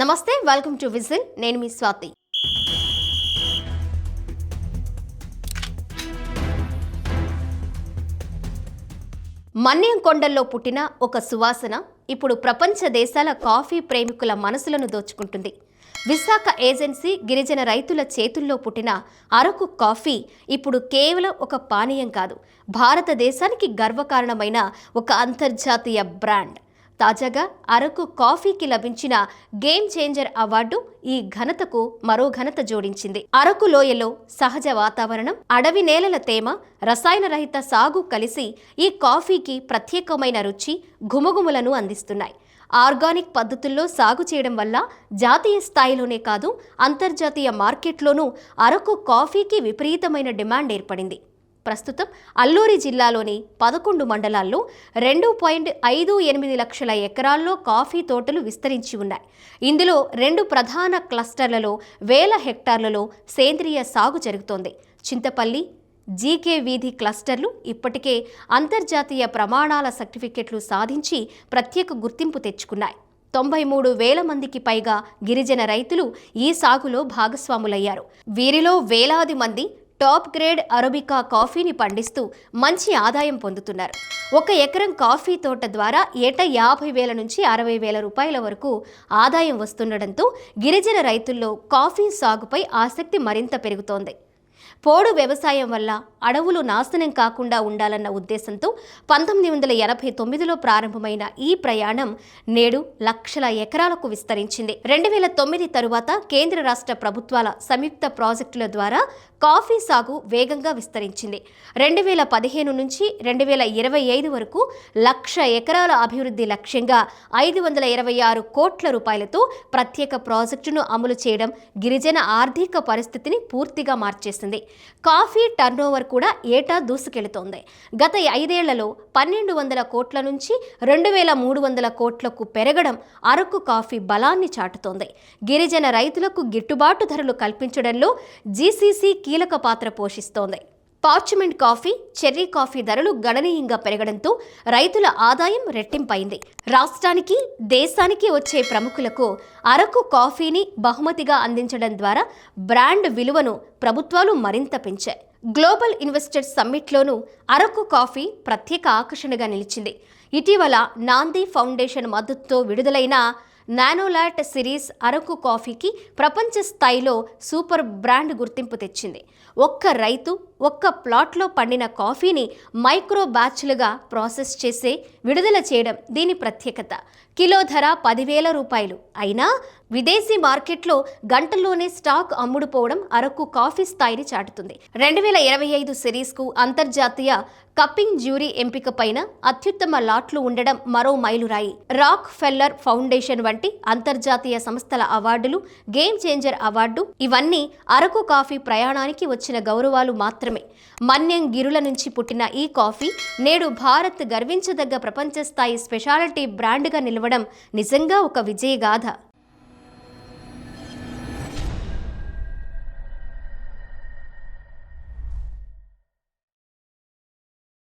నమస్తే, welcome to whistle. నేను మీ స్వాతి. మన్యం కొండల్లో పుట్టిన ఒక సువాసన ఇప్పుడు ప్రపంచ దేశాల కాఫీ ప్రేమికుల మనసులను దోచుకుంటుంది. విశాఖ ఏజెన్సీ గిరిజన రైతుల చేతుల్లో పుట్టిన అరకు కాఫీ ఇప్పుడు కేవలం ఒక పానీయం కాదు, భారతదేశానికి గర్వకారణమైన ఒక అంతర్జాతీయ బ్రాండ్. తాజాగా అరకు కాఫీకి లభించిన గేమ్ చేంజర్ అవార్డు ఈ ఘనతకు మరో ఘనత జోడించింది. అరకు లోయలో సహజ వాతావరణం, అడవి నేలల తేమ, రసాయన రహిత సాగు కలిసి ఈ కాఫీకి ప్రత్యేకమైన రుచి, ఘుమఘుమలను అందిస్తున్నాయి. ఆర్గానిక్ పద్ధతుల్లో సాగు చేయడం వల్ల జాతీయ స్థాయిలోనే కాదు, అంతర్జాతీయ మార్కెట్లోనూ అరకు కాఫీకి విపరీతమైన డిమాండ్ ఏర్పడింది. ప్రస్తుతం అల్లూరి జిల్లాలోని 11 మండలాల్లో 2.58 లక్షల ఎకరాల్లో కాఫీ తోటలు విస్తరించి ఉన్నాయి. ఇందులో 2 ప్రధాన క్లస్టర్లలో వేల హెక్టార్లలో సేంద్రియ సాగు జరుగుతోంది. చింతపల్లి, జీకే వీధి క్లస్టర్లు ఇప్పటికే అంతర్జాతీయ ప్రమాణాల సర్టిఫికెట్లు సాధించి ప్రత్యేక గుర్తింపు తెచ్చుకున్నాయి. 93,000 మందికి పైగా గిరిజన రైతులు ఈ సాగులో భాగస్వాములయ్యారు. వీరిలో వేలాది మంది టాప్ గ్రేడ్ అరబికా కాఫీని పండిస్తూ మంచి ఆదాయం పొందుతున్నారు. 1 ఎకరం కాఫీ తోట ద్వారా ఏటా 50,000 నుంచి 60,000 రూపాయల వరకు ఆదాయం వస్తుండటంతో గిరిజన రైతుల్లో కాఫీ సాగుపై ఆసక్తి మరింత పెరుగుతోంది. పోడు వ్యవసాయం వల్ల అడవులు నాశనం కాకుండా ఉండాలన్న ఉద్దేశంతో 1989లో ప్రారంభమైన ఈ ప్రయాణం నేడు లక్షల ఎకరాలకు విస్తరించింది. 2009 తరువాత కేంద్ర రాష్ట్ర ప్రభుత్వాల సంయుక్త ప్రాజెక్టుల ద్వారా కాఫీ సాగు వేగంగా విస్తరించింది. 2015 నుంచి 2025 వరకు 1,00,000 ఎకరాల అభివృద్ధి లక్ష్యంగా 526 కోట్ల రూపాయలతో ప్రత్యేక ప్రాజెక్టును అమలు చేయడం గిరిజన ఆర్థిక పరిస్థితిని పూర్తిగా మార్చేసింది. కాఫీ టర్నోవర్ కూడా ఏటా దూసుకెళుతోంది. గత 5 ఏళ్లలో 1,200 కోట్ల నుంచి 2,300 కోట్లకు పెరగడం అరకు కాఫీ బలాన్ని చాటుతోంది. గిరిజన రైతులకు గిట్టుబాటు ధరలు కల్పించడంలో జీసీసీ కీలక పాత్ర పోషిస్తోంది. పార్చ్మెంట్ కాఫీ, చెర్రీ కాఫీ ధరలు గణనీయంగా పెరగడంతో రైతుల ఆదాయం రెట్టింపైంది. రాష్ట్రానికి, దేశానికి వచ్చే ప్రముఖులకు అరకు కాఫీని బహుమతిగా అందించడం ద్వారా బ్రాండ్ విలువను ప్రభుత్వాలు మరింత పెంచాయి. గ్లోబల్ ఇన్వెస్టర్స్ సమ్మిట్లోనూ అరకు కాఫీ ప్రత్యేక ఆకర్షణగా నిలిచింది. ఇటీవల నాంది ఫౌండేషన్ మద్దతుతో విడుదలైన నానోలాట్ సిరీస్ అరకు కాఫీకి ప్రపంచ స్థాయిలో సూపర్ బ్రాండ్ గుర్తింపు తెచ్చింది. ఒక్క రైతు, ఒక్క ప్లాట్లో పండిన కాఫీని మైక్రో బ్యాచ్లుగా ప్రాసెస్ చేసే విడుదల చేయడం దీని ప్రత్యేకత. కిలో ధర 10,000 రూపాయలు అయినా విదేశీ మార్కెట్లో గంటల్లోనే స్టాక్ అమ్ముడుపోవడం అరకు కాఫీ స్థాయిని చాటుతుంది. 2025 సిరీస్కు అంతర్జాతీయ కప్పింగ్ జ్యూరీ ఎంపిక పైన అత్యుత్తమ లాట్లు ఉండడం మరో మైలురాయి. రాక్ ఫెల్లర్ ఫౌండేషన్ వంటి అంతర్జాతీయ సంస్థల అవార్డులు, గేమ్ చేంజర్ అవార్డు, ఇవన్నీ అరకు కాఫీ ప్రయాణానికి వచ్చిన గౌరవాలు మాత్రమే. మన్యం గిరుల నుంచి పుట్టిన ఈ కాఫీ నేడు భారత్ గర్వించదగ్గ ప్రపంచ స్థాయి స్పెషాలిటీ బ్రాండ్గా నిలవడం నిజంగా ఒక విజయగాథ.